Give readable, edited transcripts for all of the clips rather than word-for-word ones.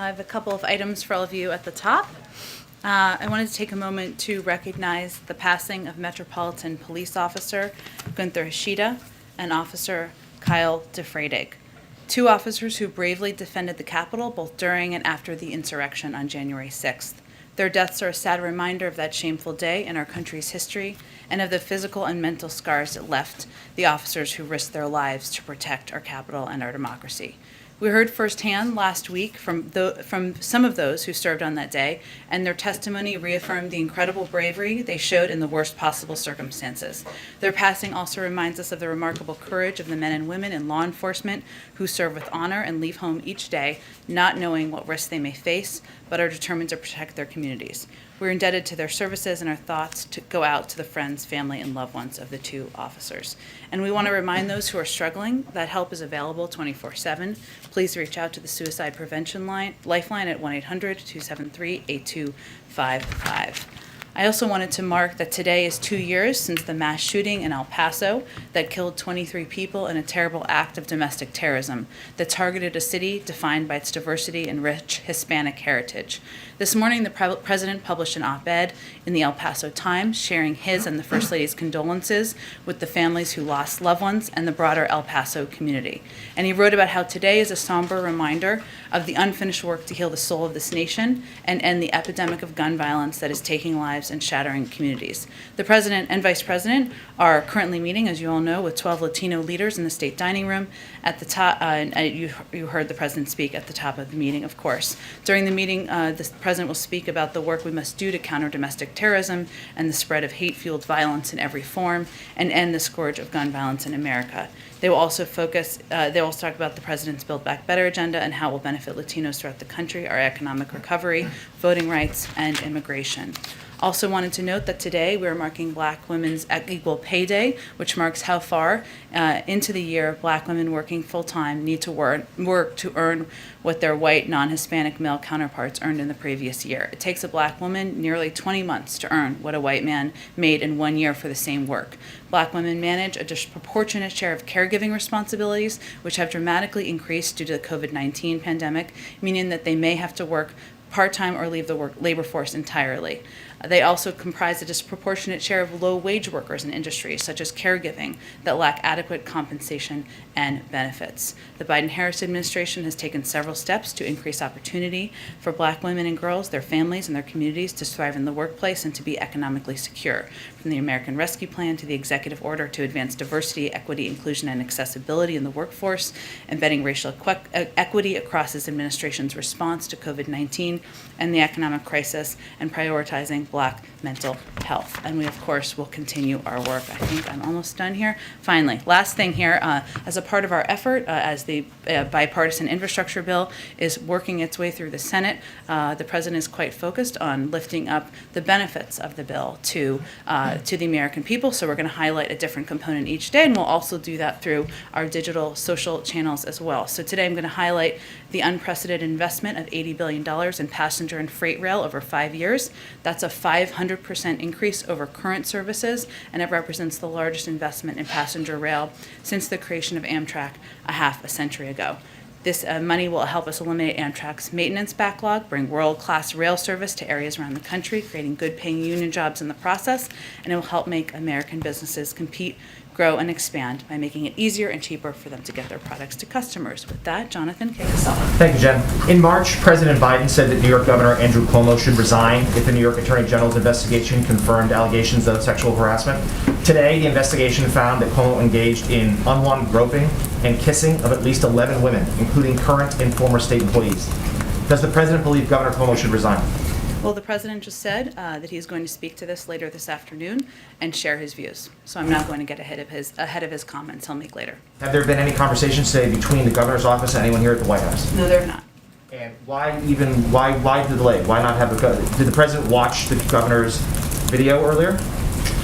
I have a couple of items for all of you at the top. I wanted to take a moment to recognize the passing of Metropolitan Police Officer Gunther Hashida and Officer Kyle DeFreidig, two officers who bravely defended the Capitol both during and after the insurrection on January 6th. Their deaths are a sad reminder of that shameful day in our country's history and of the physical and mental scars it left the officers who risked their lives to protect our Capitol and our democracy. We heard firsthand last week from some of those who served on that day, and their testimony reaffirmed the incredible bravery they showed in the worst possible circumstances. Their passing also reminds us of the remarkable courage of the men and women in law enforcement who serve with honor and leave home each day not knowing what risks they may face, but are determined to protect their communities. We're indebted to their services, and our thoughts to go out to the friends, family, and loved ones of the two officers. And we want to remind those who are struggling that help is available 24/7. Please reach out to the Suicide Prevention Lifeline at 1-800-273-8255. I also wanted to mark that today is 2 years since the mass shooting in El Paso that killed 23 people in a terrible act of domestic terrorism that targeted a city defined by its diversity and rich Hispanic heritage. This morning, the President published an op-ed in the El Paso Times sharing his and the First Lady's condolences with the families who lost loved ones and the broader El Paso community. And he wrote about how today is a somber reminder of the unfinished work to heal the soul of this nation and end the epidemic of gun violence that is taking lives and shattering communities. The President and Vice President are currently meeting, as you all know, with 12 Latino leaders in the state dining room at the top. You heard the President speak at the top of the meeting, of course. During the meeting, the President will speak about the work we must do to counter domestic terrorism and the spread of hate-fueled violence in every form and end the scourge of gun violence in America. They will also talk about the President's Build Back Better agenda and how it will benefit Latinos throughout the country, our economic recovery, voting rights, and immigration. Also wanted to note that today we are marking Black Women's Equal Pay Day, which marks how far into the year Black women working full-time need to work to earn what their white, non-Hispanic male counterparts earned in the previous year. It takes a Black woman nearly 20 months to earn what a white man made in 1 year for the same work. Black women manage a disproportionate share of caregiving responsibilities, which have dramatically increased due to the COVID-19 pandemic, meaning that they may have to work part-time or leave the labor force entirely. They also comprise a disproportionate share of low-wage workers in industries such as caregiving that lack adequate compensation and benefits. The Biden-Harris administration has taken several steps to increase opportunity for Black women and girls, their families, and their communities to thrive in the workplace and to be economically secure. From the American Rescue Plan to the executive order to advance diversity, equity, inclusion, and accessibility in the workforce, embedding racial equity across this administration's response to COVID-19 and the economic crisis, and prioritizing Black mental health. And we, of course, will continue our work. I think I'm almost done here. Finally, last thing here, as a part of our effort, as the bipartisan infrastructure bill is working its way through the Senate, the President is quite focused on lifting up the benefits of the bill to the American people. So we're going to highlight a different component each day, and we'll also do that through our digital social channels as well. So today I'm going to highlight the unprecedented investment of $80 billion in passenger and freight rail over 5 years. That's a 500% increase over current services, and it represents the largest investment in passenger rail since the creation of Amtrak a half a century ago. This money will help us eliminate Amtrak's maintenance backlog, bring world-class rail service to areas around the country, creating good-paying union jobs in the process, and it will help make American businesses compete, grow, and expand by making it easier and cheaper for them to get their products to customers. With that, Jonathan, kick us off. Thank you, Jen. In March, President Biden said that New York Governor Andrew Cuomo should resign if the New York Attorney General's investigation confirmed allegations of sexual harassment. Today, the investigation found that Cuomo engaged in unwanted groping and kissing of at least 11 women, including current and former state employees. Does the President believe Governor Cuomo should resign? Well, the President just said that he's going to speak to this later this afternoon and share his views. So I'm not going to get ahead of his comments he'll make later. Have there been any conversations today between the governor's office and anyone here at the White House? No, there have not. And why the delay? Why not have did the President watch the governor's video earlier?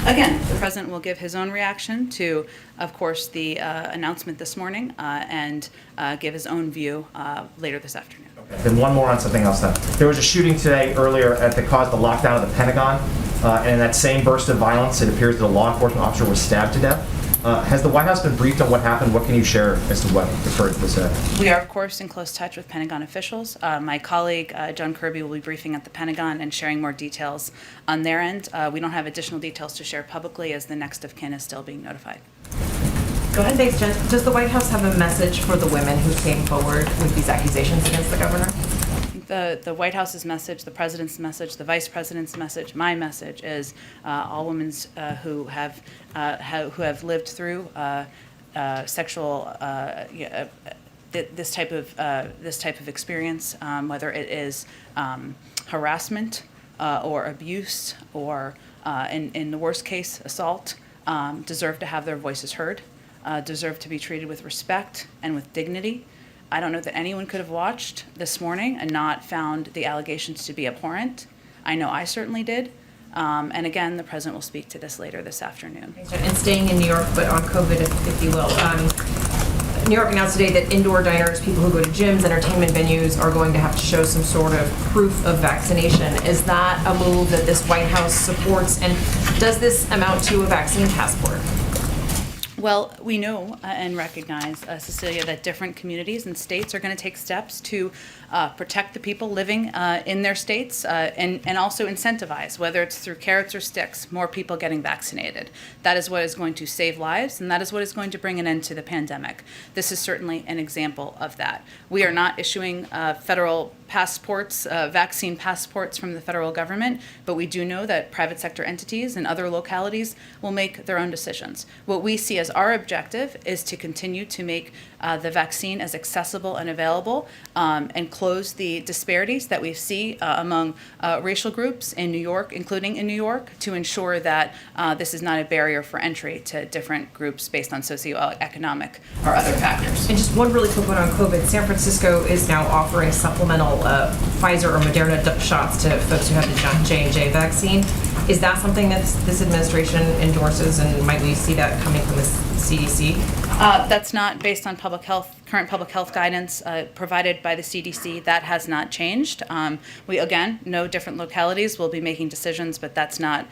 Again, the President will give his own reaction to, of course, the announcement this morning and give his own view later this afternoon. Okay. Then one more on something else then. There was a shooting today earlier that caused the lockdown of the Pentagon, and in that same burst of violence, it appears that a law enforcement officer was stabbed to death. Has the White House been briefed on what happened? What can you share as to what occurred this day? We are, of course, in close touch with Pentagon officials. My colleague, John Kirby, will be briefing at the Pentagon and sharing more details on their end. We don't have additional details to share publicly as the next of kin is still being notified. Go ahead. Thanks, Jen. Does the White House have a message for the women who came forward with these accusations against the governor? The White House's message, the president's message, the vice president's message, my message is all women who have lived through sexual this type of experience, whether it is harassment or abuse or in the worst case assault, deserve to have their voices heard, deserve to be treated with respect and with dignity. I don't know that anyone could have watched this morning and not found the allegations to be abhorrent. I know I certainly did. And again, the president will speak to this later this afternoon. And staying in New York, but on COVID, if you will. New York announced today that indoor diners, people who go to gyms, entertainment venues, are going to have to show some sort of proof of vaccination. Is that a move that this White House supports? And does this amount to a vaccine passport? Well, we know and recognize, Cecilia, that different communities and states are going to take steps to protect the people living in their states and also incentivize, whether it's through carrots or sticks, more people getting vaccinated. That is what is going to save lives, and that is what is going to bring an end to the pandemic. This is certainly an example of that. We are not issuing federal passports, vaccine passports from the federal government, but we do know that private sector entities and other localities will make their own decisions. What we see as our objective is to continue to make the vaccine as accessible and available and close the disparities that we see among racial groups in New York, including in New York, to ensure that this is not a barrier for entry to different groups based on socioeconomic or other factors. And just one really quick one on COVID. San Francisco is now offering supplemental Pfizer or Moderna shots to folks who have the J&J vaccine. Is that something that this administration endorses, and might we see that coming from the CDC? That's not based on current public health guidance provided by the CDC. That has not changed. We, again, know different localities will be making decisions, but that's not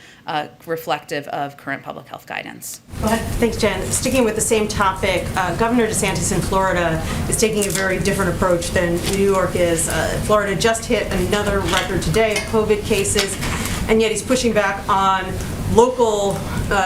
reflective of current public health guidance. Go ahead. Thanks, Jen. Sticking with the same topic, Governor DeSantis in Florida is taking a very different approach than New York is. Florida just hit another record today of COVID cases, and yet he's pushing back on local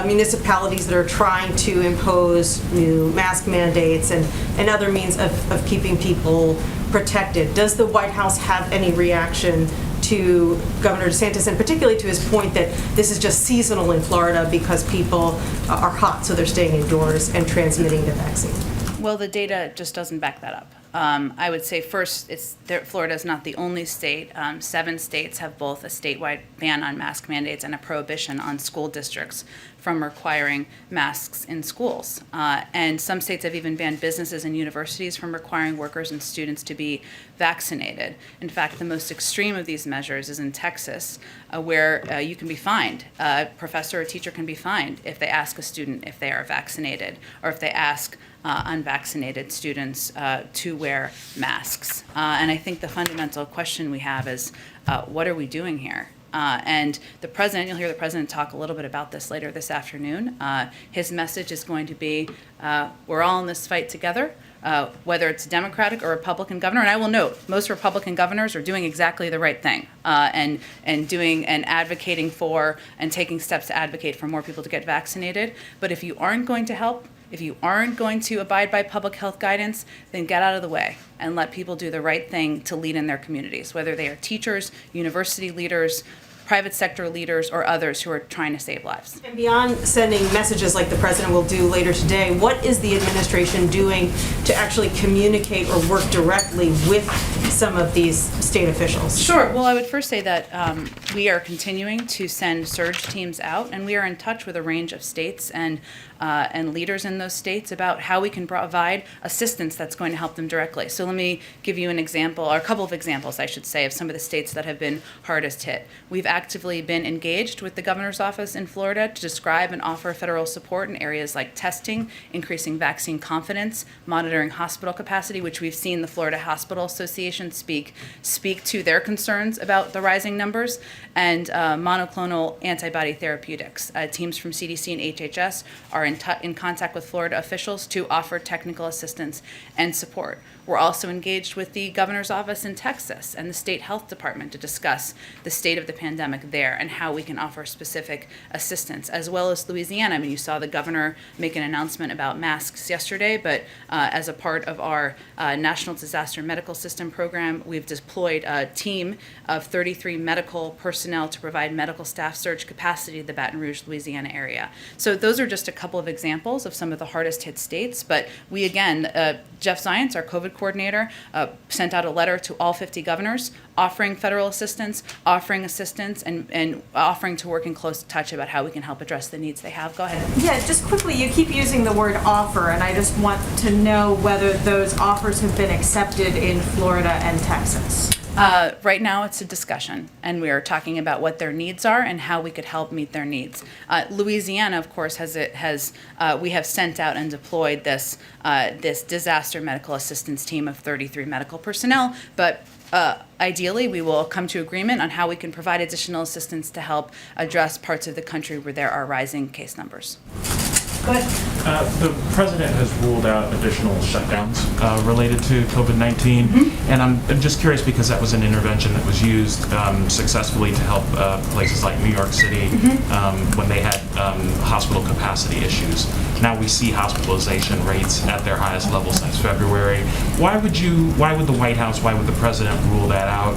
municipalities that are trying to impose new mask mandates and other means of keeping people protected. Does the White House have any reaction to Governor DeSantis, and particularly to his point that this is just seasonal in Florida because people are hot, so they're staying indoors and transmitting the vaccine? Well, the data just doesn't back that up. I would say first, Florida is not the only state. 7 states have both a statewide ban on mask mandates and a prohibition on school districts from requiring masks in schools. And some states have even banned businesses and universities from requiring workers and students to be vaccinated. In fact, the most extreme of these measures is in Texas, where you can be fined. A professor or teacher can be fined if they ask a student if they are vaccinated, or if they ask unvaccinated students to wear masks. And I think the fundamental question we have is, what are we doing here? And the president, you'll hear the president talk a little bit about this later this afternoon. His message is going to be, we're all in this fight together, whether it's Democratic or Republican governor. And I will note, most Republican governors are doing exactly the right thing and doing and advocating for and taking steps to advocate for more people to get vaccinated. But if you aren't going to help, if you aren't going to abide by public health guidance, then get out of the way and let people do the right thing to lead in their communities, whether they are teachers, university leaders, private sector leaders, or others who are trying to save lives. And beyond sending messages like the president will do later today, what is the administration doing to actually communicate or work directly with some of these state officials? Sure. Well, I would first say that we are continuing to send surge teams out, and we are in touch with a range of states and leaders in those states about how we can provide assistance that's going to help them directly. So let me give you an example, or a couple of examples, I should say, of some of the states that have been hardest hit. We've actively been engaged with the governor's office in Florida to describe and offer federal support in areas like testing, increasing vaccine confidence, monitoring hospital capacity, which we've seen the Florida Hospital Association speak to their concerns about the rising numbers, and monoclonal antibody therapeutics. Teams from CDC and HHS are in contact with Florida officials to offer technical assistance and support. We're also engaged with the governor's office in Texas and the state health department to discuss the state of the pandemic there and how we can offer specific assistance, as well as Louisiana. I mean, you saw the governor make an announcement about masks yesterday, but as a part of our National Disaster Medical System program, we've deployed a team of 33 medical personnel to provide medical staff surge capacity to the Baton Rouge, Louisiana area. So those are just a couple of examples of some of the hardest hit states, but we again, Jeff Zients, our COVID coordinator, sent out a letter to all 50 governors offering federal assistance, offering assistance, and offering to work in close touch about how we can help address the needs they have. Go ahead. Yeah, just quickly, you keep using the word offer, and I just want to know whether those offers have been accepted in Florida and Texas. Right now, it's a discussion, and we are talking about what their needs are and how we could help meet their needs. Louisiana, of course, we have sent out and deployed this disaster medical assistance team of 33 medical personnel, but ideally, we will come to agreement on how we can provide additional assistance to help address parts of the country where there are rising case numbers. Go ahead. The president has ruled out additional shutdowns related to COVID-19, and I'm just curious because that was an intervention that was used successfully to help places like New York City when they had hospital capacity issues. Now we see hospitalization rates at their highest level since February. Why would the White House, why would the president rule that out?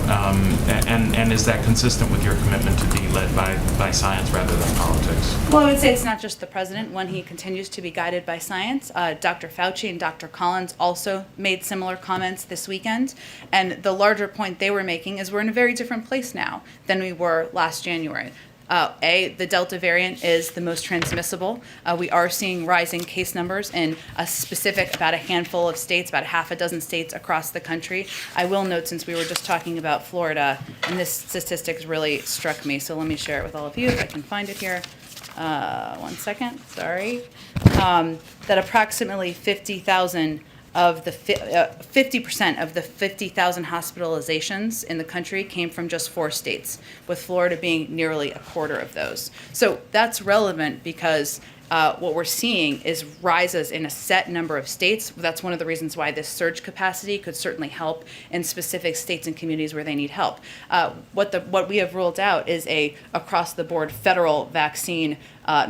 And is that consistent with your commitment to be led by science rather than politics? Well, I would say it's not just the president. When he continues to be guided by science, Dr. Fauci and Dr. Collins also made similar comments this weekend. And the larger point they were making is we're in a very different place now than we were last January. The Delta variant is the most transmissible. We are seeing rising case numbers in about a handful of states, about half a dozen states across the country. I will note, since we were just talking about Florida, and this statistic really struck me, so let me share it with all of you if I can find it here. 1 second, sorry. That approximately 50% of the 50,000 hospitalizations in the country came from just 4 states, with Florida being nearly a quarter of those. So that's relevant because what we're seeing is rises in a set number of states. That's one of the reasons why this surge capacity could certainly help in specific states and communities where they need help. What we have ruled out is a across-the-board federal vaccine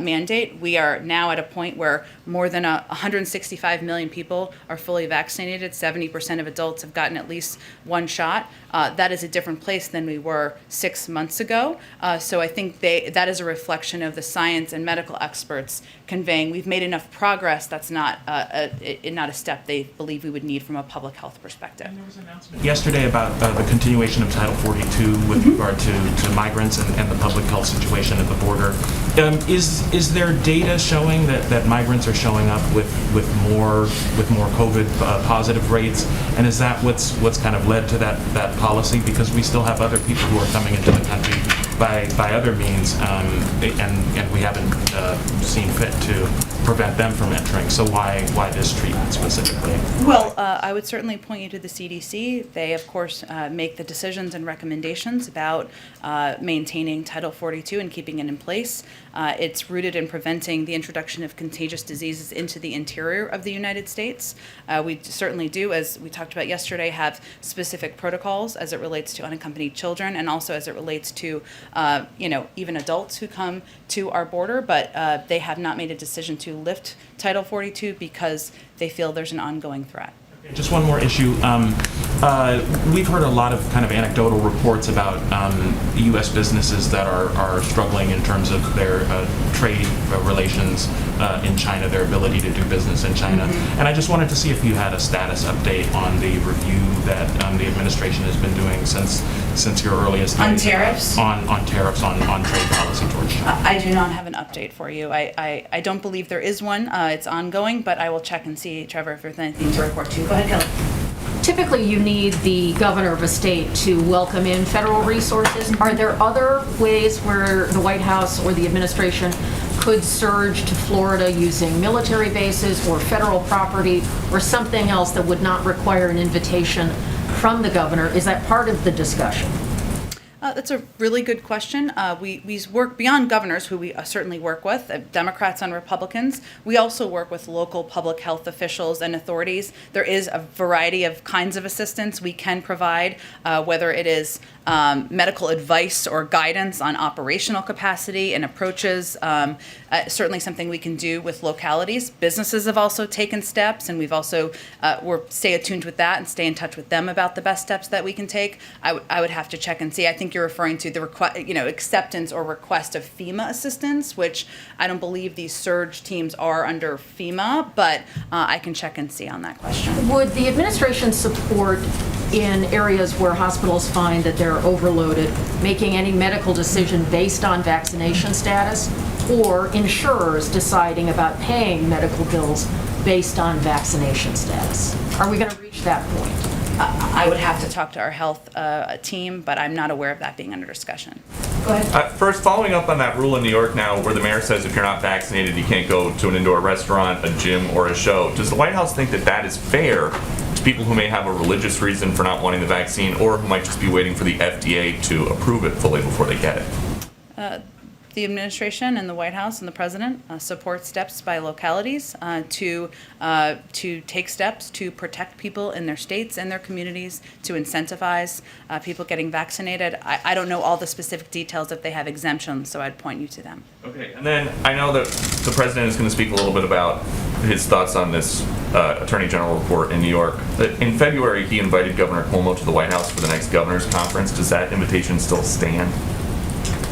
mandate. We are now at a point where more than 165 million people are fully vaccinated. 70% of adults have gotten at least one shot. That is a different place than we were 6 months ago. So I think that is a reflection of the science and medical experts conveying we've made enough progress. That's not a step they believe we would need from a public health perspective. And there was an announcement yesterday about the continuation of Title 42 with regard to migrants and the public health situation at the border. Is there data showing that migrants are showing up with more COVID positive rates, and is that what's kind of led to that policy? Because we still have other people who are coming into the country by other means, and we haven't seen fit to prevent them from entering. So why this treatment specifically? Well, I would certainly point you to the CDC. They, of course, make the decisions and recommendations about maintaining Title 42 and keeping it in place. It's rooted in preventing the introduction of contagious diseases into the interior of the United States. We certainly do, as we talked about yesterday, have specific protocols as it relates to unaccompanied children and also as it relates to, even adults who come to our border, but they have not made a decision to lift Title 42 because they feel there's an ongoing threat. Just one more issue. We've heard a lot of kind of anecdotal reports about U.S. businesses that are struggling in terms of their trade relations in China, their ability to do business in China. And I just wanted to see if you had a status update on the review that the administration has been doing since your earliest days. On tariffs? On tariffs, on trade policy towards China. I do not have an update for you. I don't believe there is one. It's ongoing, but I will check and see, Trevor, if there's anything to report to you. Go ahead, Kelly. Typically, you need the governor of a state to welcome in federal resources. Are there other ways where the White House or the administration could surge to Florida using military bases or federal property or something else that would not require an invitation from the governor? Is that part of the discussion? That's a really good question. We work beyond governors, who we certainly work with, Democrats and Republicans. We also work with local public health officials and authorities. There is a variety of kinds of assistance we can provide, whether it is medical advice or guidance on operational capacity and approaches. Certainly something we can do with localities. Businesses have also taken steps, and we've also stay attuned with that and stay in touch with them about the best steps that we can take. I would have to check and see. I think you're referring to the acceptance or request of FEMA assistance, which I don't believe these surge teams are under FEMA, but I can check and see on that question. Would the administration support in areas where hospitals find that they're overloaded, making any medical decision based on vaccination status, or insurers deciding about paying medical bills based on vaccination status? Are we going to reach that point? I would have to talk to our health team, but I'm not aware of that being under discussion. Go ahead. First, following up on that rule in New York now where the mayor says if you're not vaccinated, you can't go to an indoor restaurant, a gym, or a show. Does the White House think that that is fair to people who may have a religious reason for not wanting the vaccine or who might just be waiting for the FDA to approve it fully before they get it? The administration and the White House and the president support steps by localities to take steps to protect people in their states and their communities, to incentivize people getting vaccinated. I don't know all the specific details if they have exemptions, so I'd point you to them. Okay, and then I know that the president is going to speak a little bit about his thoughts on this Attorney General report in New York. In February, he invited Governor Cuomo to the White House for the next governor's conference. Does that invitation still stand?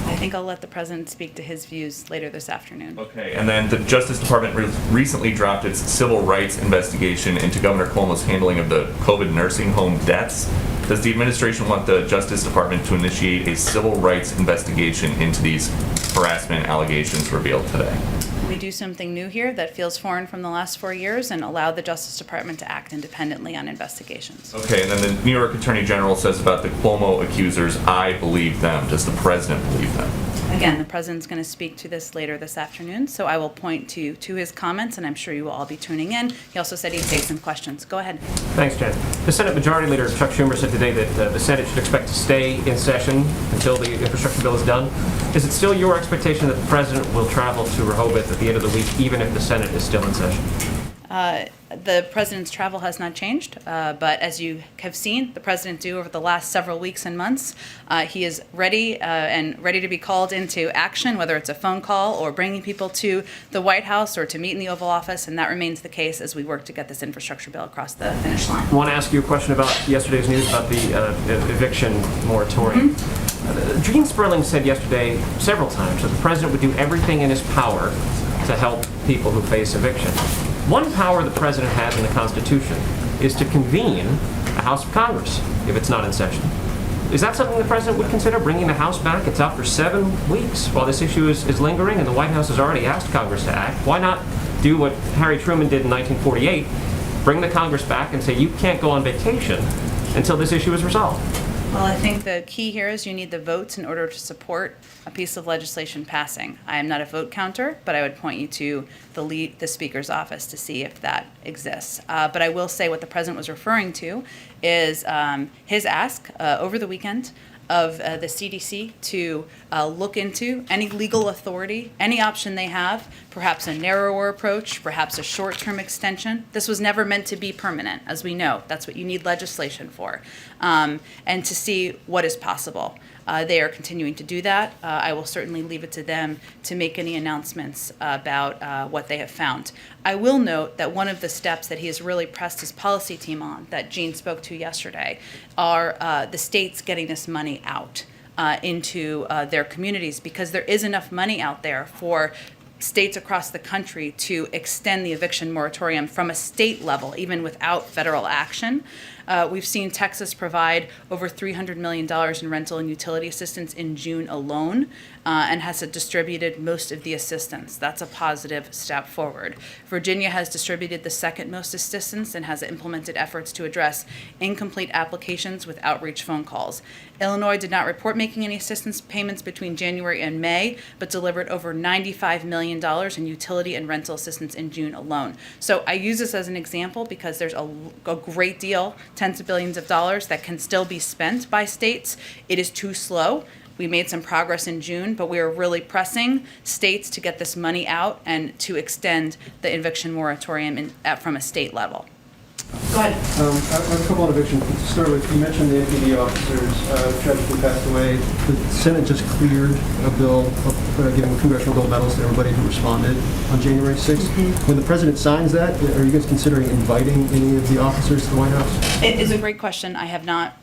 I think I'll let the president speak to his views later this afternoon. Okay, and then the Justice Department recently dropped its civil rights investigation into Governor Cuomo's handling of the COVID nursing home deaths. Does the administration want the Justice Department to initiate a civil rights investigation into these harassment allegations revealed today? We do something new here that feels foreign from the last 4 years and allow the Justice Department to act independently on investigations. Okay, and then the New York Attorney General says about the Cuomo accusers, I believe them. Does the president believe them? Again, the president's going to speak to this later this afternoon, so I will point to his comments, and I'm sure you will all be tuning in. He also said he'd take some questions. Go ahead. Thanks, Jen. The Senate Majority Leader Chuck Schumer said today that the Senate should expect to stay in session until the infrastructure bill is done. Is it still your expectation that the president will travel to Rehoboth at the end of the week, even if the Senate is still in session? The president's travel has not changed, but as you have seen the president do over the last several weeks and months, he is ready to be called into action, whether it's a phone call or bringing people to the White House or to meet in the Oval Office, and that remains the case as we work to get this infrastructure bill across the finish line. I want to ask you a question about yesterday's news about the eviction moratorium. Gene Sperling said yesterday several times that the president would do everything in his power to help people who face eviction. One power the president has in the Constitution is to convene a House of Congress if it's not in session. Is that something the president would consider, bringing the House back? It's out for 7 weeks while this issue is lingering, and the White House has already asked Congress to act. Why not do what Harry Truman did in 1948, bring the Congress back and say you can't go on vacation until this issue is resolved? Well, I think the key here is you need the votes in order to support a piece of legislation passing. I am not a vote counter, but I would point you to the Speaker's office to see if that exists. But I will say what the President was referring to is his ask over the weekend of the CDC to look into any legal authority, any option they have, perhaps a narrower approach, perhaps a short-term extension. This was never meant to be permanent, as we know. That's what you need legislation for, and to see what is possible. They are continuing to do that. I will certainly leave it to them to make any announcements about what they have found. I will note that one of the steps that he has really pressed his policy team on, that Gene spoke to yesterday, are the states getting this money out into their communities, because there is enough money out there for states across the country to extend the eviction moratorium from a state level, even without federal action. We've seen Texas provide over $300 million in rental and utility assistance in June alone, and has distributed most of the assistance. That's a positive step forward. Virginia has distributed the second most assistance and has implemented efforts to address incomplete applications with outreach phone calls. Illinois did not report making any assistance payments between January and May, but delivered over $95 million in utility and rental assistance in June alone. So I use this as an example because there's a great deal tens of billions of dollars that can still be spent by states. It is too slow. We made some progress in June, but we are really pressing states to get this money out and to extend the eviction moratorium from a state level. Go ahead. I have a couple on eviction. To start with, you mentioned the NPD officers tragically passed away. The Senate just cleared a bill giving congressional gold medals to everybody who responded on January 6th. When the president signs that, are you guys considering inviting any of the officers to the White House? It is a great question. I have not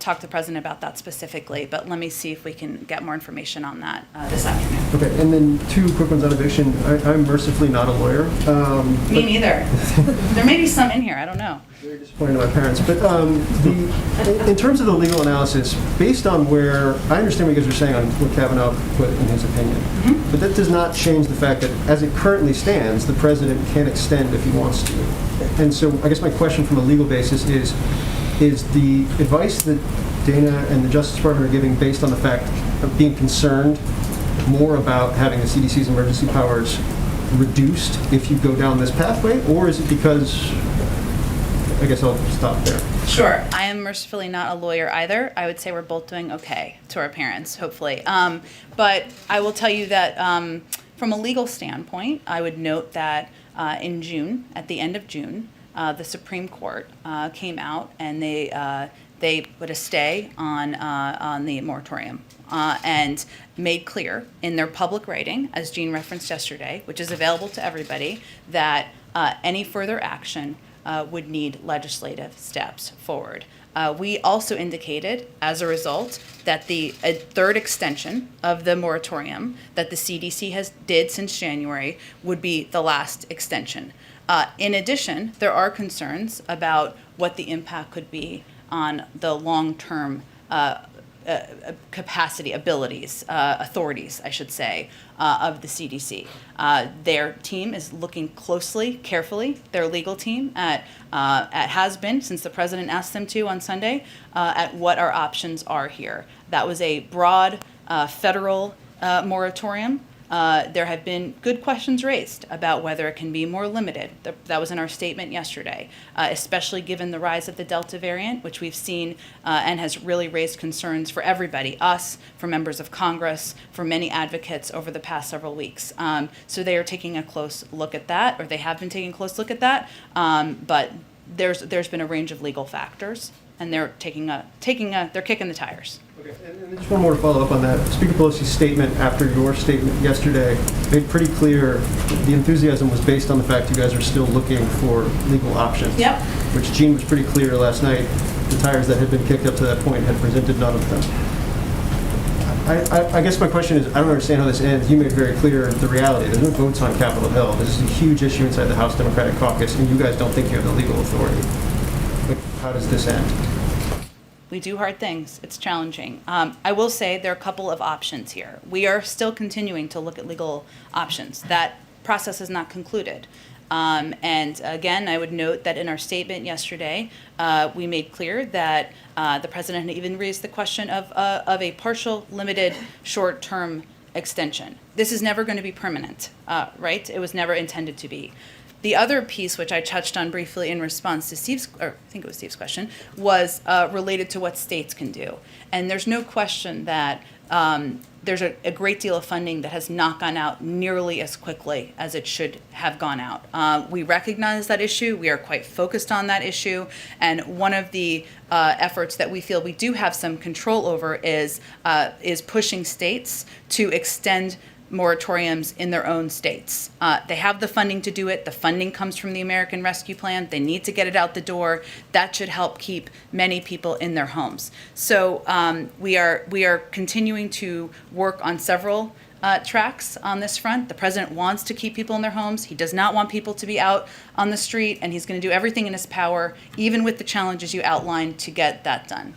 talked to the president about that specifically, but let me see if we can get more information on that this afternoon. Okay, and then two quick ones on eviction. I'm mercifully not a lawyer. Me neither. There may be some in here. I don't know. Very disappointing to my parents. But in terms of the legal analysis, based on where, I understand what you guys are saying on what Kavanaugh put in his opinion, but that does not change the fact that as it currently stands, the president can extend if he wants to. And so I guess my question from a legal basis is the advice that Dana and the Justice Department are giving based on the fact of being concerned more about having the CDC's emergency powers reduced if you go down this pathway, or is it because, I guess I'll stop there. Sure. I am mercifully not a lawyer either. I would say we're both doing okay to our parents, hopefully. But I will tell you that from a legal standpoint, I would note that in June, at the end of June, the Supreme Court came out and they put a stay on the moratorium and made clear in their public writing, as Jean referenced yesterday, which is available to everybody, that any further action would need legislative steps forward. We also indicated, as a result, that the third extension of the moratorium that the CDC did since January would be the last extension. In addition, there are concerns about what the impact could be on the long-term capacity, authorities, I should say, of the CDC. Their team is looking closely, carefully, their legal team has been since the president asked them to on Sunday, at what our options are here. That was a broad federal moratorium. There have been good questions raised about whether it can be more limited. That was in our statement yesterday, especially given the rise of the Delta variant, which we've seen and has really raised concerns for everybody, us, for members of Congress, for many advocates over the past several weeks. So they are taking a close look at that, or they have been taking a close look at that. But there's been a range of legal factors, and they're they're kicking the tires. Okay, and just one more to follow up on that. Speaker Pelosi's statement after your statement yesterday made pretty clear the enthusiasm was based on the fact you guys are still looking for legal options. Yep. Which Jean was pretty clear last night. The tires that had been kicked up to that point had presented none of them. I guess my question is, I don't understand how this ends. You made very clear the reality. There's no votes on Capitol Hill. This is a huge issue inside the House Democratic Caucus, and you guys don't think you have the legal authority. Like, how does this end? We do hard things. It's challenging. I will say there are a couple of options here. We are still continuing to look at legal options. That process is not concluded. And again, I would note that in our statement yesterday, we made clear that the president had even raised the question of a partial, limited, short-term extension. This is never going to be permanent, right? It was never intended to be. The other piece, which I touched on briefly in response to Steve's question, was related to what states can do. And there's no question that there's a great deal of funding that has not gone out nearly as quickly as it should have gone out. We recognize that issue. We are quite focused on that issue. And one of the efforts that we feel we do have some control over is pushing states to extend moratoriums in their own states. They have the funding to do it. The funding comes from the American Rescue Plan. They need to get it out the door. That should help keep many people in their homes. So we are continuing to work on several tracks on this front. The president wants to keep people in their homes. He does not want people to be out on the street, and he's going to do everything in his power, even with the challenges you outlined, to get that done.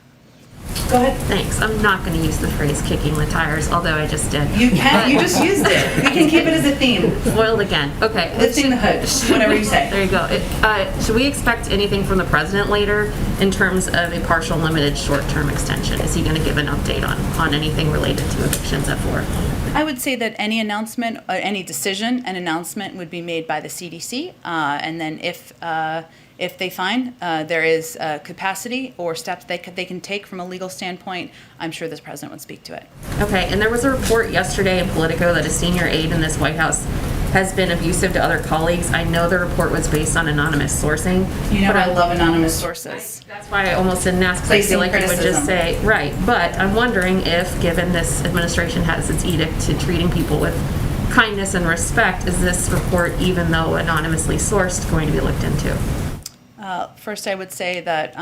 Go ahead. Thanks. I'm not going to use the phrase kicking the tires, although I just did. You can. You just used it. We can keep it as a theme. Foiled again. Okay. Lifting the hood. Whatever you say. There you go. Should we expect anything from the president later in terms of a partial, limited, short-term extension? Is he going to give an update on anything related to evictions at 4? I would say that any announcement, any decision and announcement would be made by the CDC, and then if If they find there is capacity or steps they can take from a legal standpoint, I'm sure the president would speak to it. Okay, and there was a report yesterday in Politico that a senior aide in this White House has been abusive to other colleagues. I know the report was based on anonymous sourcing. You know, but I love anonymous sources. That's why I almost didn't ask, because I feel like you would just say, right. But I'm wondering if, given this administration has its edict to treating people with kindness and respect, is this report, even though anonymously sourced, going to be looked into? First, I would say that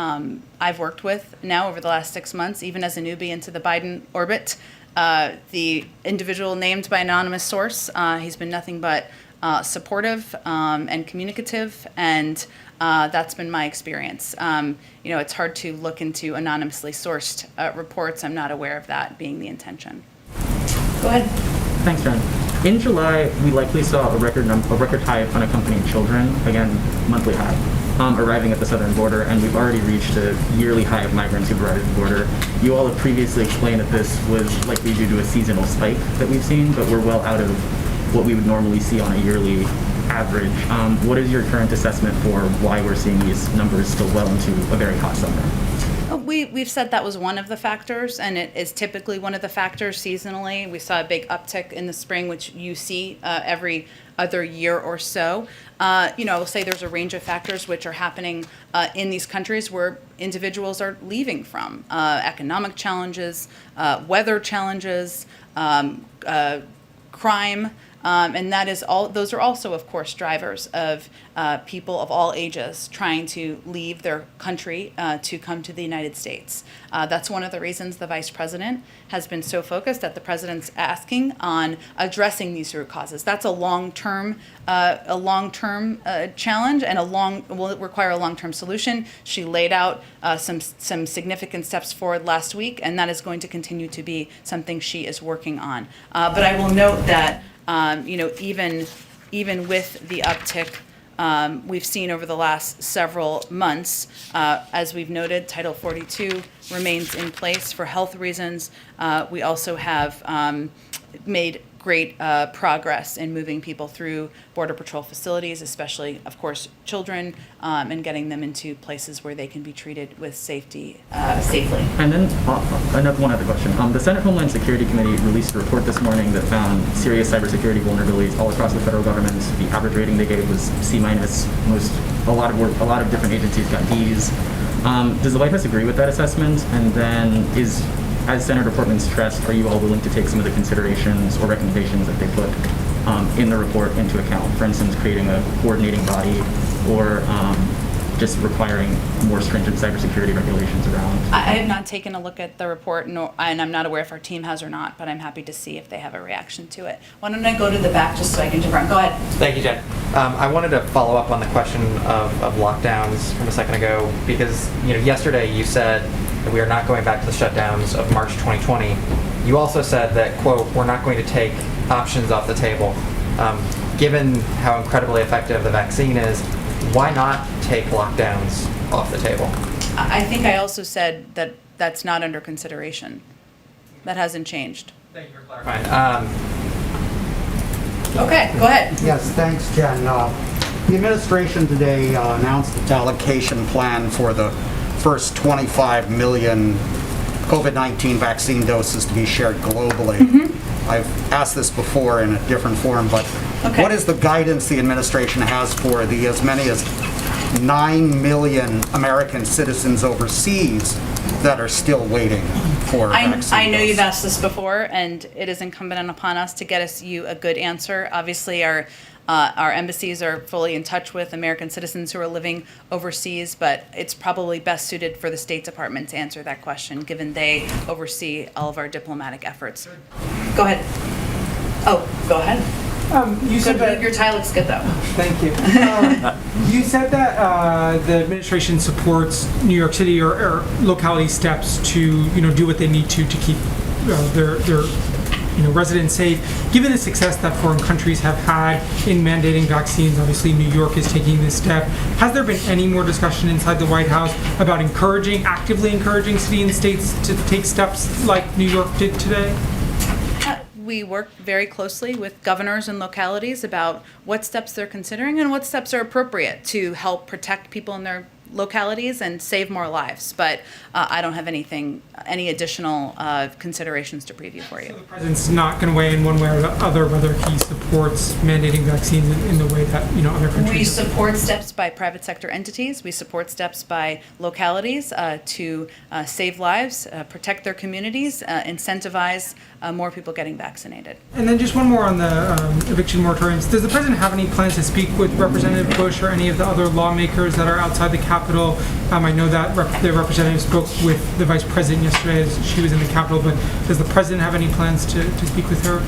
I've worked with now over the last 6 months, even as a newbie into the Biden orbit, the individual named by anonymous source. He's been nothing but supportive and communicative, and that's been my experience. It's hard to look into anonymously sourced reports. I'm not aware of that being the intention. Go ahead. Thanks, Jen. In July, we likely saw a record high of unaccompanied children, again, monthly high, arriving at the southern border, and we've already reached a yearly high of migrants who've arrived at the border. You all have previously explained that this was likely due to a seasonal spike that we've seen, but we're well out of what we would normally see on a yearly average. What is your current assessment for why we're seeing these numbers still well into a very hot summer? We've said that was one of the factors, and it is typically one of the factors seasonally. We saw a big uptick in the spring, which you see every other year or so. I will say there's a range of factors which are happening in these countries where individuals are leaving from. Economic challenges, weather challenges, crime. And that is all. Those are also, of course, drivers of people of all ages trying to leave their country to come to the United States. That's one of the reasons the vice president has been so focused that the president's asking on addressing these root causes. That's a long-term challenge, and will require a long-term solution. She laid out some significant steps forward last week, and that is going to continue to be something she is working on. But I will note that. Even with the uptick we've seen over the last several months, as we've noted, Title 42 remains in place for health reasons. We also have made great progress in moving people through Border Patrol facilities, especially, of course, children, and getting them into places where they can be treated with safely. And then one other question. The Senate Homeland Security Committee released a report this morning that found serious cybersecurity vulnerabilities all across the federal government. The average rating they gave was C-. A lot of different agencies got Ds. Does the White House agree with that assessment? And then as Senator Portman stressed, are you all willing to take some of the considerations or recommendations that they put in the report into account? For instance, creating a coordinating body or just requiring more stringent cybersecurity regulations around? I have not taken a look at the report, and I'm not aware if our team has or not, but I'm happy to see if they have a reaction to it. Why don't I go to the back just so I can confirm? Go ahead. Thank you, Jen. I wanted to follow up on the question of lockdowns from a second ago, because yesterday you said that we are not going back to the shutdowns of March 2020. You also said that, quote, we're not going to take options off the table. Given how incredibly effective the vaccine is, why not take lockdowns off the table? I think I also said that that's not under consideration. That hasn't changed. Thank you for clarifying. Okay, go ahead. Yes, thanks, Jen. The administration today announced its allocation plan for the first 25 million COVID-19 vaccine doses to be shared globally. I've asked this before in a different form, but what is the guidance the administration has for the as many as 9 million American citizens overseas that are still waiting for vaccine I know doses? you've asked this before, and it is incumbent upon us to get you a good answer. Obviously, our embassies are fully in touch with American citizens who are living overseas, but it's probably best suited for the State Department to answer that question, given they oversee all of our diplomatic efforts. Go ahead. Oh, go ahead. You said that your tie looks good, though. Thank you. You said that the administration supports New York City or locality steps to do what they need to keep their residents safe. Given the success that foreign countries have had in mandating vaccines, obviously New York is taking this step. Has there been any more discussion inside the White House about actively encouraging cities and states to take steps like New York did today? we work very closely with governors and localities about what steps they're considering and what steps are appropriate to help protect people in their localities and save more lives. But I don't have any additional considerations to preview for you. The president's not going to weigh in one way or the other whether he supports mandating vaccines in the way that other countries. We support steps by private sector entities. We support steps by localities to save lives, protect their communities, incentivize more people getting vaccinated. And then just one more on the eviction moratoriums. Does the president have any plans to speak with Representative Bush or any of the other lawmakers that are outside the Capitol? I know that the representative spoke with the vice president yesterday as she was in the Capitol, but does the president have any plans to speak with her?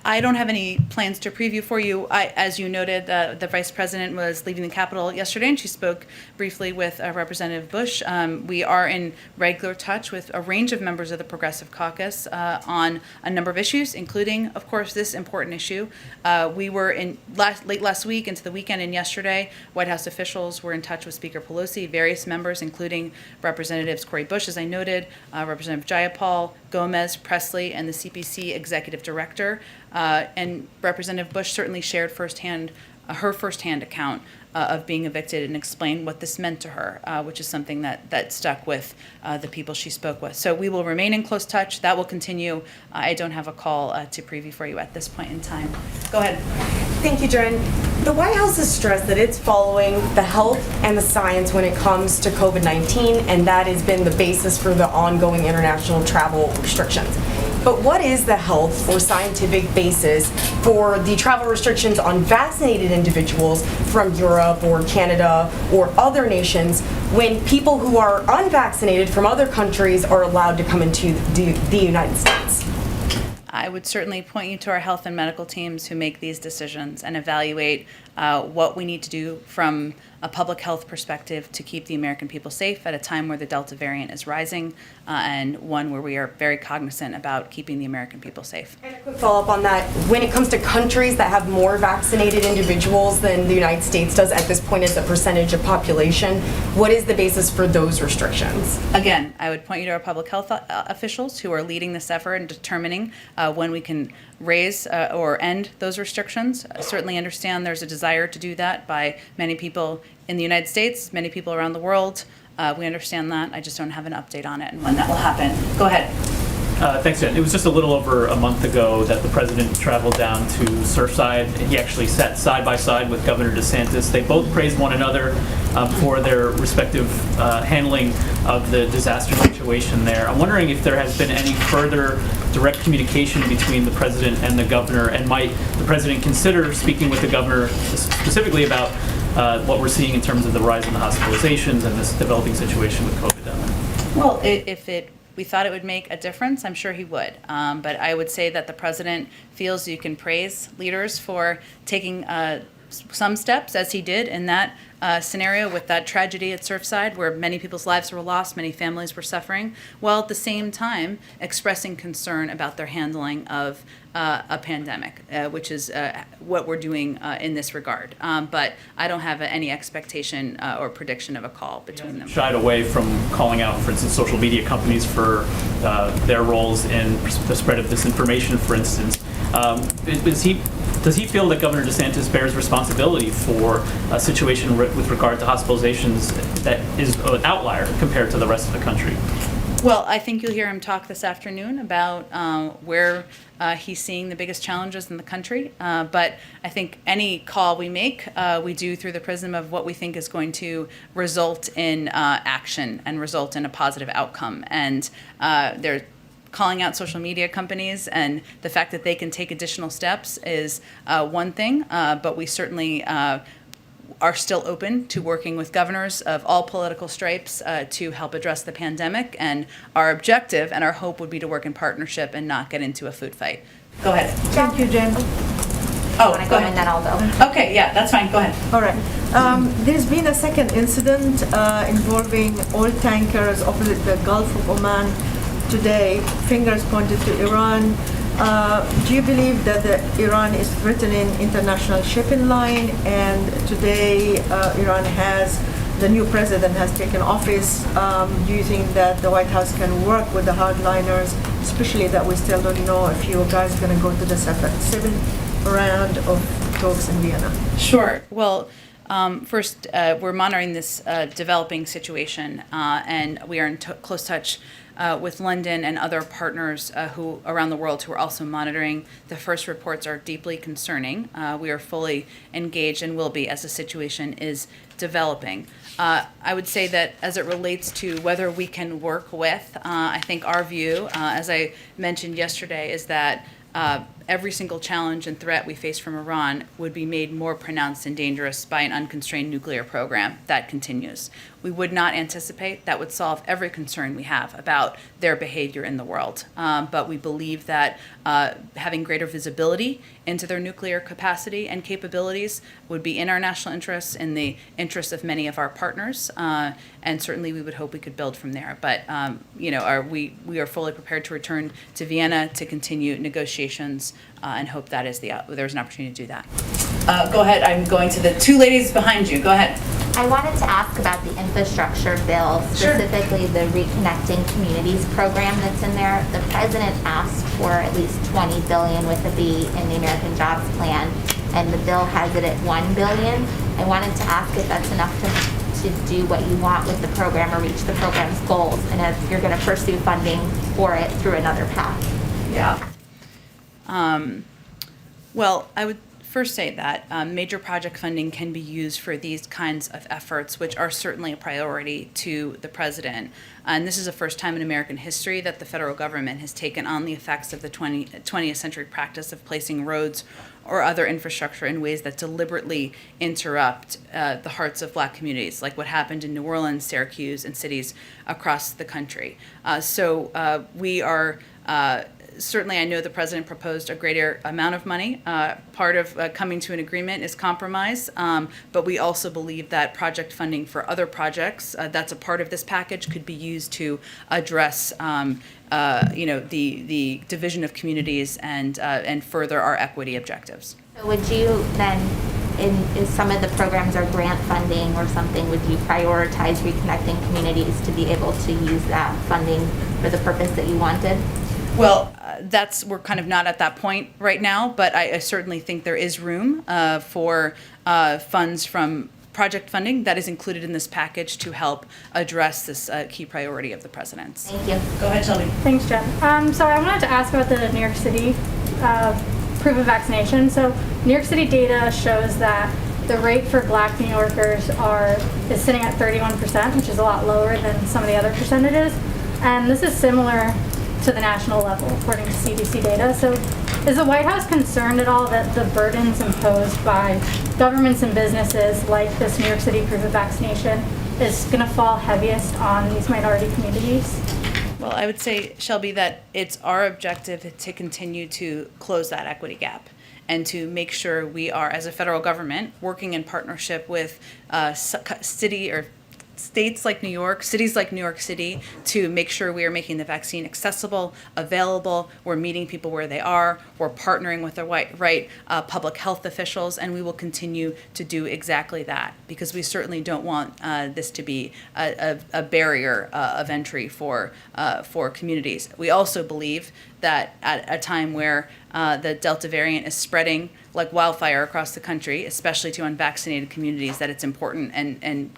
I don't have any plans to preview for you. As you noted, the vice president was leaving the Capitol yesterday, and she spoke briefly with Representative Bush. We are in regular touch with a range of members of the Progressive Caucus on a number of issues, including, of course, this important issue. We were late last week into the weekend and yesterday, White House officials were in touch with Speaker Pelosi, various members, including Representatives Cori Bush, as I noted, Representative Jayapal, Gomez, Presley, and the CPC executive director. And Representative Bush certainly shared her firsthand account of being evicted and explained what this meant to her, which is something that stuck with the people she spoke with. So we will remain in close touch. That will continue. I don't have a call to preview for you at this point in time. Go ahead. Thank you, Jen. The White House has stressed that it's following the health and the science when it comes to COVID-19, and that has been the basis for the ongoing international travel restrictions. But what is the health or scientific basis for the travel restrictions on vaccinated individuals from Europe or Canada or other nations when people who are unvaccinated from other countries are allowed to come into the United States? I would certainly point you to our health and medical teams who make these decisions and evaluate what we need to do from a public health perspective to keep the American people safe at a time where the Delta variant is rising and one where we are very cognizant about keeping the American people safe. And a quick follow-up on that. When it comes to countries that have more vaccinated individuals than the United States does at this point as a percentage of population, what is the basis for those restrictions? Again, I would point you to our public health officials who are leading this effort and determining when we can raise or end those restrictions. I certainly understand there's a desire to do that by many people in the United States, many people around the world. We understand that. I just don't have an update on it and when that will happen. Go ahead. Thanks, Jen. It was just a little over a month ago that the president traveled down to Surfside. He actually sat side by side with Governor DeSantis. They both praised one another for their respective handling of the disaster situation there. I'm wondering if there has been any further direct communication between the president and the governor, and might the president consider speaking with the governor specifically about what we're seeing in terms of the rise in the hospitalizations and this developing situation with COVID down there? Well, if we thought it would make a difference, I'm sure he would. But I would say that the president feels you can praise leaders for taking some steps, as he did in that scenario with that tragedy at Surfside, where many people's lives were lost, many families were suffering, while at the same time expressing concern about their handling of a pandemic, which is what we're doing in this regard. But I don't have any expectation or prediction of a call between them. Shied away from calling out, for instance, social media companies for their roles in the spread of disinformation, for instance. Does he feel that Governor DeSantis bears responsibility for a situation with regard to hospitalizations that is an outlier compared to the rest of the country? Well, I think you'll hear him talk this afternoon about where he's seeing the biggest challenges in the country. But I think any call we make, we do through the prism of what we think is going to result in action and result in a positive outcome. And they're calling out social media companies, and the fact that they can take additional steps is one thing, but we certainly are still open to working with governors of all political stripes to help address the pandemic. And our objective and our hope would be to work in partnership and not get into a food fight. Go ahead. Thank you, Jen. Oh, go ahead. And then I'll go. Okay, yeah, that's fine. Go ahead. All right. There's been a second incident involving oil tankers opposite the Gulf of Oman today. Fingers pointed to Iran. Do you believe that Iran is threatening international shipping line? And today, Iran the new president has taken office. Do you think that the White House can work with the hardliners, especially that we still don't know if you guys are going to go to the seventh round of talks in Vienna? Sure. Well, first, we're monitoring this developing situation, and we are in close touch with London and other partners who around the world who are also monitoring. The first reports are deeply concerning. We are fully engaged and will be as the situation is developing. I would say that as it relates to whether we can work with, I think our view, as I mentioned yesterday, is that every single challenge and threat we face from Iran would be made more pronounced and dangerous by an unconstrained nuclear program that continues. We would not anticipate that would solve every concern we have about their behavior in the world. But we believe that having greater visibility into their nuclear capacity and capabilities would be in our national interests, in the interests of many of our partners, and certainly we would hope we could build from there. But we are fully prepared to return to Vienna to continue negotiations and hope that is there's an opportunity to do that. Go ahead. I'm going to the two ladies behind you. Go ahead. I wanted to ask about the infrastructure bill, specifically the Reconnecting Communities program that's in there. The president asked for at least $20 billion with a B in the American Jobs Plan, and the bill has it at $1 billion. I wanted to ask if that's enough to do what you want with the program or reach the program's goals, and if you're going to pursue funding for it through another path. Yeah. Well, I would first say that major project funding can be used for these kinds of efforts, which are certainly a priority to the president. And this is the first time in American history that the federal government has taken on the effects of the 20th century practice of placing roads or other infrastructure in ways that deliberately interrupt the hearts of Black communities, like what happened in New Orleans, Syracuse, and cities across the country. So we are certainly, I know the president proposed a greater amount of money. Part of coming to an agreement is compromise, but we also believe that project funding for other projects that's a part of this package could be used to address the division of communities and further our equity objectives. So would you then, if some of the programs are grant funding or something, would you prioritize reconnecting communities to be able to use that funding for the purpose that you wanted? Well, we're kind of not at that point right now, but I certainly think there is room for funds from project funding that is included in this package to help address this key priority of the president's. Thank you. Go ahead, Shelby. Thanks, Jen. So I wanted to ask about the New York City proof of vaccination. So New York City data shows that the rate for Black New Yorkers is sitting at 31%, which is a lot lower than some of the other percentages. And this is similar to the national level, according to CDC data. So is the White House concerned at all that the burdens imposed by governments and businesses like this New York City proof of vaccination is going to fall heaviest on these minority communities? Well, I would say, Shelby, that it's our objective to continue to close that equity gap and to make sure we are, as a federal government, working in partnership with states like New York, cities like New York City, to make sure we are making the vaccine accessible, available. We're meeting people where they are. We're partnering with the right public health officials, and we will continue to do exactly that because we certainly don't want this to be a barrier of entry for communities. We also believe that at a time where the Delta variant is spreading like wildfire across the country, especially to unvaccinated communities, that it's important and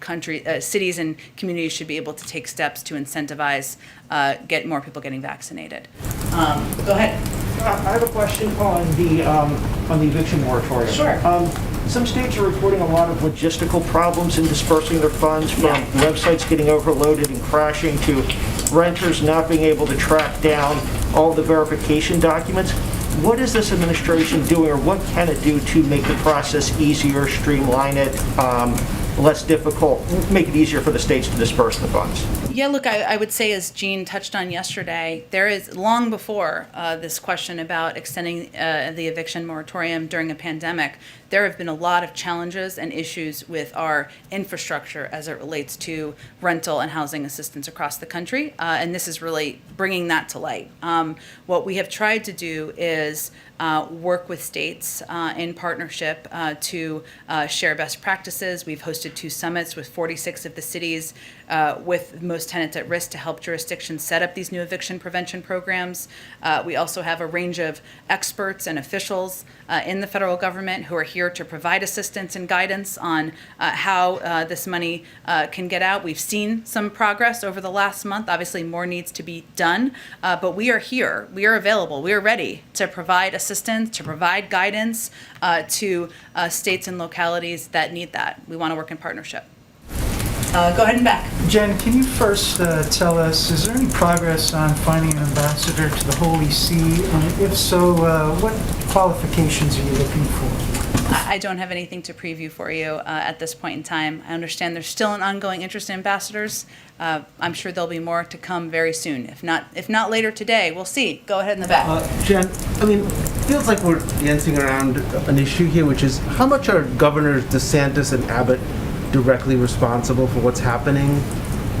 cities and communities should be able to take steps to incentivize get more people getting vaccinated. Go ahead. I have a question on the eviction moratorium. Sure. Some states are reporting a lot of logistical problems in dispersing their funds, from websites getting overloaded and crashing to renters not being able to track down all the verification documents. What is this administration doing, or what can it do to make the process easier, streamline it, less difficult, make it easier for the states to disperse the funds? Yeah, look, I would say, as Jean touched on yesterday, there is, long before this question about extending the eviction moratorium during a pandemic, there have been a lot of challenges and issues with our infrastructure as it relates to rental and housing assistance across the country, and this is really bringing that to light. What we have tried to do is work with states in partnership to share best practices. We've hosted 2 summits with 46 of the cities with most tenants at risk to help jurisdictions set up these new eviction prevention programs. We also have a range of experts and officials in the federal government who are here to provide assistance and guidance on how this money can get out. We've seen some progress over the last month. Obviously, more needs to be done, but we are here. We are available. We are ready to provide assistance, to provide guidance to states and localities that need that. We want to work in partnership. Go ahead and back. Jen, can you first tell us, is there any progress on finding an ambassador to the Holy See? If so, what qualifications are you looking for? I don't have anything to preview for you at this point in time. I understand there's still an ongoing interest in ambassadors. I'm sure there'll be more to come very soon. If not later today, we'll see. Go ahead in the back. Jen, I mean, it feels like we're dancing around an issue here, which is how much are Governors DeSantis and Abbott directly responsible for what's happening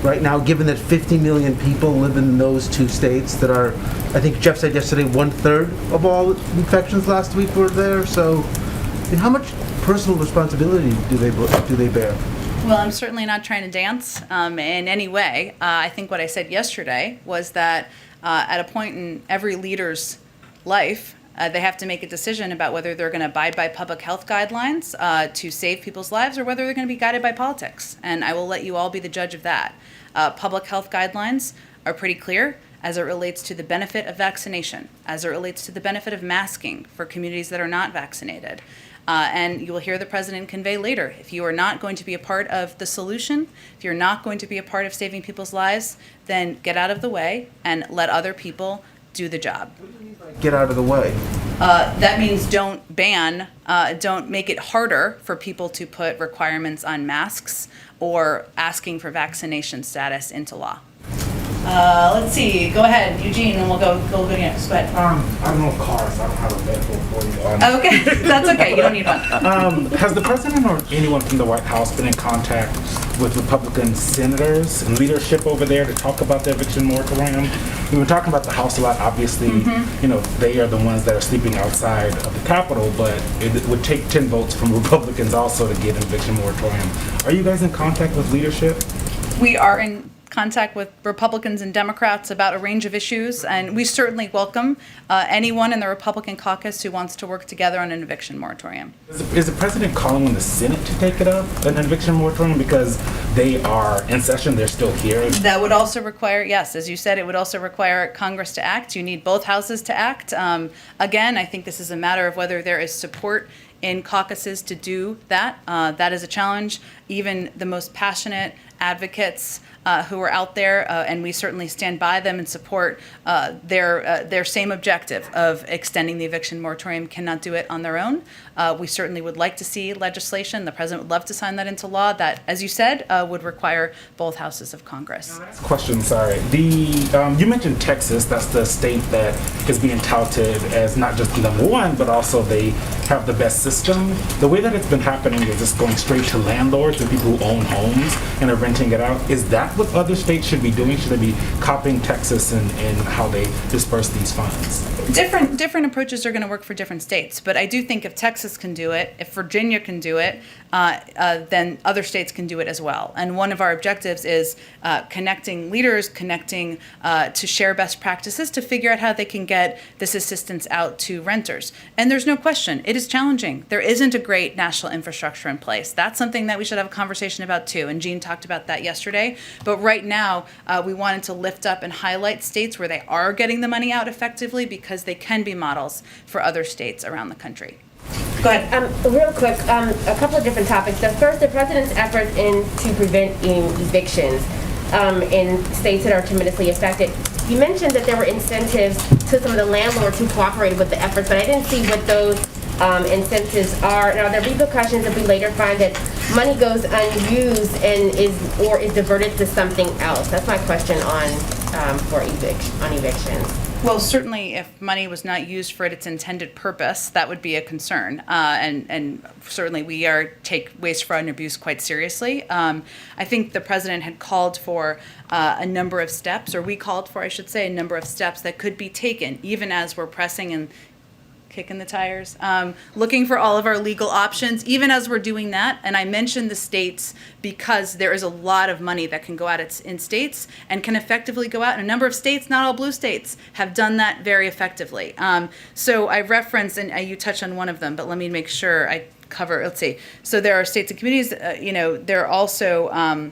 right now, given that 50 million people live in those 2 states that are, I think Jeff said yesterday, 1/3 of all infections last week were there. So, I mean, how much personal responsibility do they bear? Well, I'm certainly not trying to dance in any way. I think what I said yesterday was that at a point in every leader's life, they have to make a decision about whether they're going to abide by public health guidelines to save people's lives or whether they're going to be guided by politics. And I will let you all be the judge of that. Public health guidelines are pretty clear as it relates to the benefit of vaccination, as it relates to the benefit of masking for communities that are not vaccinated. And you will hear the president convey later, if you are not going to be a part of the solution, if you're not going to be a part of saving people's lives, then get out of the way and let other people do the job. Get out of the way. That means don't make it harder for people to put requirements on masks or asking for vaccination status into law. Let's see. Go ahead, Eugene, and we'll go next. Go ahead. I don't know cars. I don't have a vehicle for you. Okay, that's okay. You don't need one. Has the president or anyone from the White House been in contact with Republican senators and leadership over there to talk about the eviction moratorium? We've been talking about the House a lot. Obviously, you know, they are the ones that are sleeping outside of the Capitol, but it would take 10 votes from Republicans also to get an eviction moratorium. Are you guys in contact with leadership? We are in contact with Republicans and Democrats about a range of issues, and we certainly welcome anyone in the Republican caucus who wants to work together on an eviction moratorium. Is the president calling on the Senate to take it up, an eviction moratorium, because they are in session, they're still here? That would also require, yes, as you said, it would also require Congress to act. You need both houses to act. Again, I think this is a matter of whether there is support in caucuses to do that. That is a challenge. Even the most passionate advocates who are out there, and we certainly stand by them and support their same objective of extending the eviction moratorium, cannot do it on their own. We certainly would like to see legislation. The president would love to sign that into law that, as you said, would require both houses of Congress. Question, sorry. You mentioned Texas. That's the state that is being touted as not just number one, but also they have the best system. The way that it's been happening is it's going straight to landlords and people who own homes and are renting it out. Is that what other states should be doing? Should they be copying Texas and how they disperse these funds? Different approaches are going to work for different states, but I do think if Texas can do it, if Virginia can do it, then other states can do it as well. And one of our objectives is connecting leaders, connecting to share best practices to figure out how they can get this assistance out to renters. And there's no question, it is challenging. There isn't a great national infrastructure in place. That's something that we should have a conversation about too, and Jean talked about that yesterday. But right now, we wanted to lift up and highlight states where they are getting the money out effectively because they can be models for other states around the country. Go ahead. Real quick, a couple of different topics. The first, the president's efforts to prevent evictions in states that are tremendously affected. You mentioned that there were incentives to some of the landlords who cooperated with the efforts, but I didn't see what those incentives are. Now, there are repercussions if we later find that money goes unused and is diverted to something else. That's my question on evictions. Well, certainly if money was not used for its intended purpose, that would be a concern. And certainly we take waste, fraud, and abuse quite seriously. I think the president had called for a number of steps, or we called for, I should say, a number of steps that could be taken, even as we're pressing and kicking the tires, looking for all of our legal options, even as we're doing that. And I mentioned the states because there is a lot of money that can go out in states and can effectively go out. And a number of states, not all blue states, have done that very effectively. So I referenced, and you touched on one of them, but let me make sure I cover, let's see. So there are states and communities, there are also,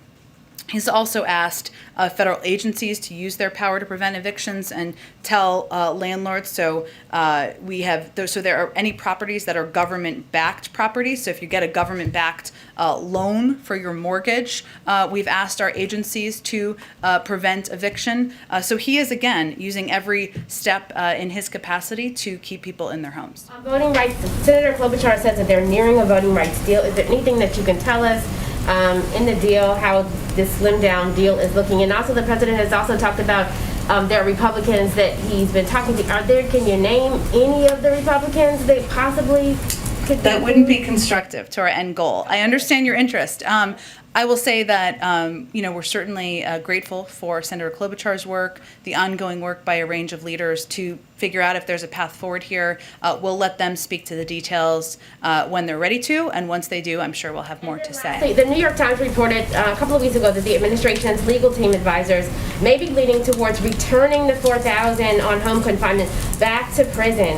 he's also asked federal agencies to use their power to prevent evictions and tell landlords. So we have those. So there are any properties that are government-backed properties. So if you get a government-backed loan for your mortgage, we've asked our agencies to prevent eviction. So he is again using every step in his capacity to keep people in their homes. On voting rights, Senator Klobuchar says that they're nearing a voting rights deal. Is there anything that you can tell us in the deal, how this slimmed down deal is looking? And also the president has also talked about there are Republicans that he's been talking to. Can you name any of the Republicans that possibly could? That wouldn't be constructive to our end goal. I understand your interest. I will say that, we're certainly grateful for Senator Klobuchar's work, the ongoing work by a range of leaders to figure out if there's a path forward here. We'll let them speak to the details when they're ready to, and once they do, I'm sure we'll have more to say. The New York Times reported a couple of weeks ago that the administration's legal team advisors may be leaning towards returning the 4,000 on home confinement back to prison.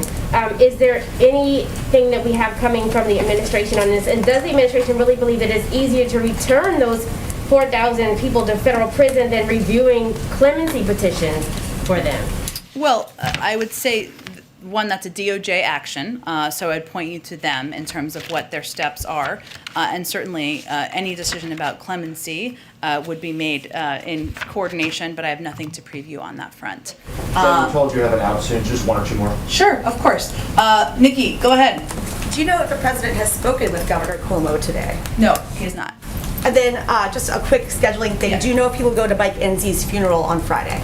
Is there anything that we have coming from the administration on this? And does the administration really believe that it's easier to return those 4,000 people to federal prison than reviewing clemency petitions for them? Well, I would say, one, that's a DOJ action, so I'd point you to them in terms of what their steps are. And certainly, any decision about clemency would be made in coordination, but I have nothing to preview on that front. So you told you have an out soon, just one or two more. Sure, of course. Nikki, go ahead. Do you know if the president has spoken with Governor Cuomo today? No, he has not. And then just a quick scheduling thing. Yeah. Do you know if he will go to Mike Enzie's funeral on Friday?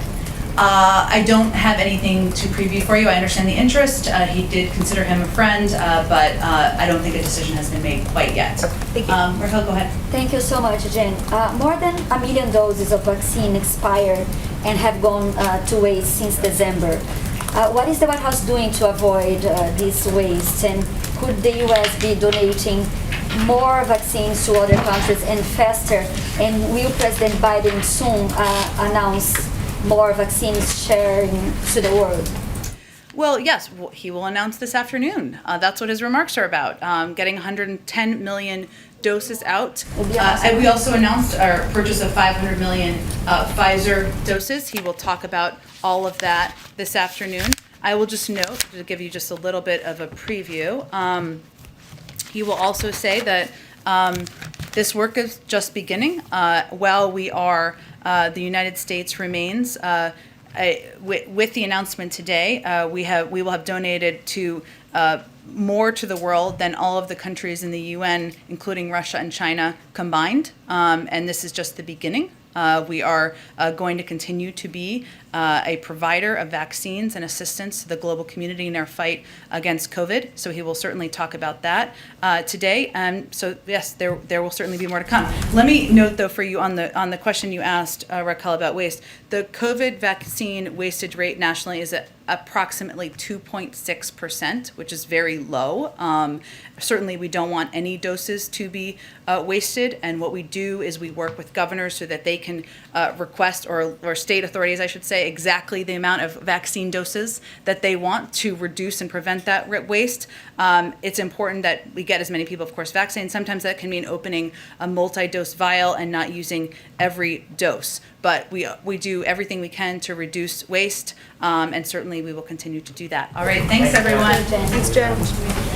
I don't have anything to preview for you. I understand the interest. He did consider him a friend, but I don't think a decision has been made quite yet. Okay. Thank you. Raquel, go ahead. Thank you so much, Jen. More than 1 million doses of vaccine expired and have gone to waste since December. What is the White House doing to avoid this waste? And could the U.S. be donating more vaccines to other countries and faster? And will President Biden soon announce more vaccines sharing to the world? Well, yes, he will announce this afternoon. That's what his remarks are about, getting 110 million doses out. And we also announced our purchase of 500 million Pfizer doses. He will talk about all of that this afternoon. I will just note, to give you just a little bit of a preview, he will also say that this work is just beginning. While we are, the United States remains, with the announcement today, we will have donated to more to the world than all of the countries in the UN, including Russia and China combined. And this is just the beginning. We are going to continue to be a provider of vaccines and assistance to the global community in their fight against COVID. So he will certainly talk about that today. So yes, there will certainly be more to come. Let me note though for you on the question you asked, Raquel, about waste. The COVID vaccine wastage rate nationally is at approximately 2.6%, which is very low. Certainly we don't want any doses to be wasted, and what we do is we work with governors so that they can request, or state authorities I should say, exactly the amount of vaccine doses that they want to reduce and prevent that waste. It's important that we get as many people, of course, vaccinated. Sometimes that can mean opening a multi-dose vial and not using every dose. But we do everything we can to reduce waste, and certainly we will continue to do that. All right, thanks everyone. Thanks, Jen.